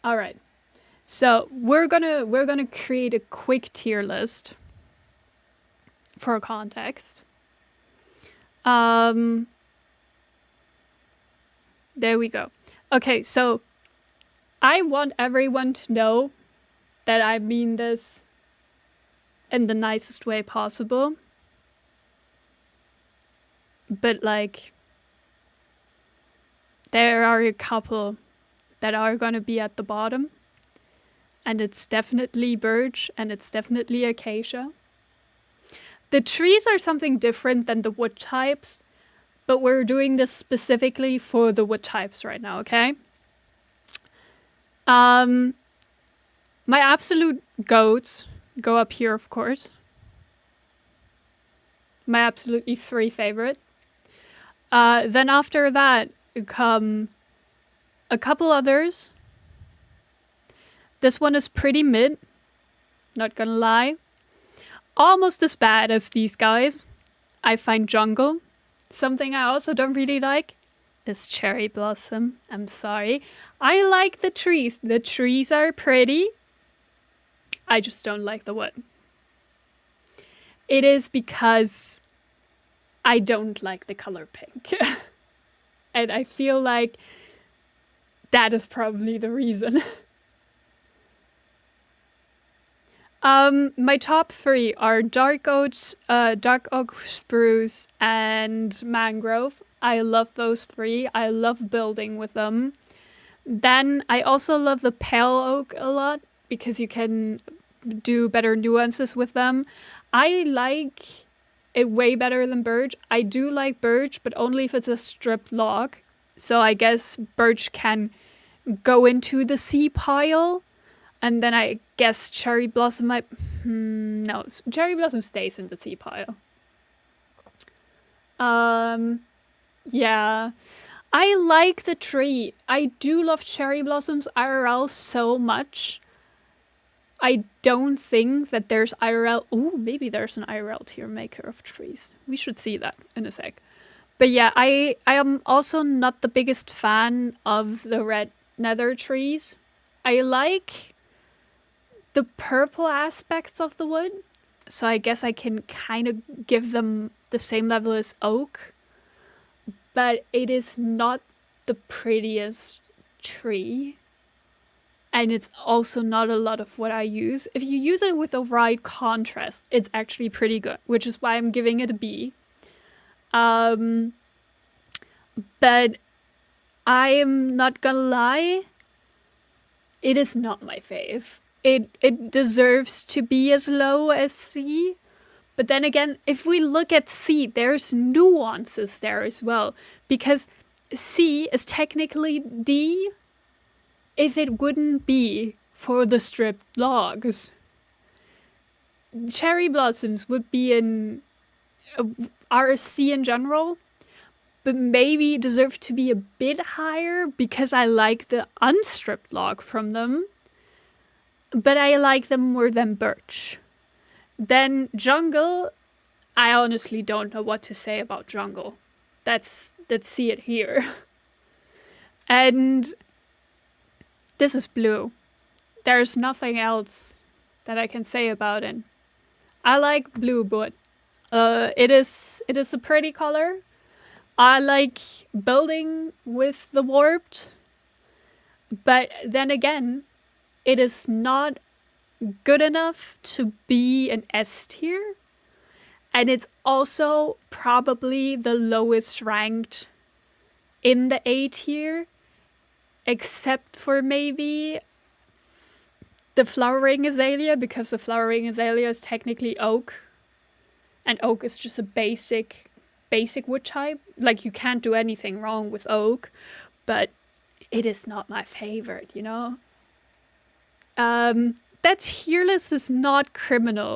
All right. So we're gonna create a quick tier list for context. There we go. Okay, so I want everyone to know that I mean this in the nicest way possible. But like, there are a couple that are gonna be at the bottom. And it's definitely birch and it's definitely acacia. The trees are something different than the wood types, but we're doing this specifically for the wood types right now, okay? My absolute goats go up here, of course. My absolutely 3 favorite. Then after that come a couple others. This one is pretty mid, not gonna lie. Almost as bad as these guys. I find jungle. Something I also don't really like is cherry blossom. I'm sorry. I like the trees. The trees are pretty. I just don't like the wood. It is because I don't like the color pink. And I feel like that is probably the reason. My top 3 are dark oak, spruce, and mangrove. I love those 3. I love building with them. Then I also love the pale oak a lot because you can do better nuances with them. I like it way better than birch. I do like birch, but only if it's a stripped log. So I guess birch can go into the C pile. And then I guess cherry blossom might... no, cherry blossom stays in the C pile. Yeah. I like the tree. I do love cherry blossoms IRL so much. I don't think that there's IRL... Ooh, maybe there's an IRL tier maker of trees. We should see that in a sec. But yeah, I am also not the biggest fan of the red nether trees. I like the purple aspects of the wood, so I guess I can kind of give them the same level as oak, but it is not the prettiest tree, and it's also not a lot of what I use. If you use it with the right contrast, it's actually pretty good, which is why I'm giving it a B. But I am not gonna lie, it is not my fave. It deserves to be as low as C. But then again, if we look at C, there's nuances there as well. Because C is technically D if it wouldn't be for the stripped logs. Cherry blossoms would be in RC in general, but maybe deserve to be a bit higher because I like the unstripped log from them. But I like them more than birch. Then jungle, I honestly don't know what to say about jungle. Let's see it here. And this is blue. There's nothing else that I can say about it. I like blue wood. It is a pretty color. I like building with the warped. But then again, it is not good enough to be an S tier. And it's also probably the lowest ranked in the A tier, except for maybe the flowering azalea, because the flowering azalea is technically oak. And oak is just a basic wood type. Like, you can't do anything wrong with oak, but it is not my favorite, you know? That tier list is not criminal.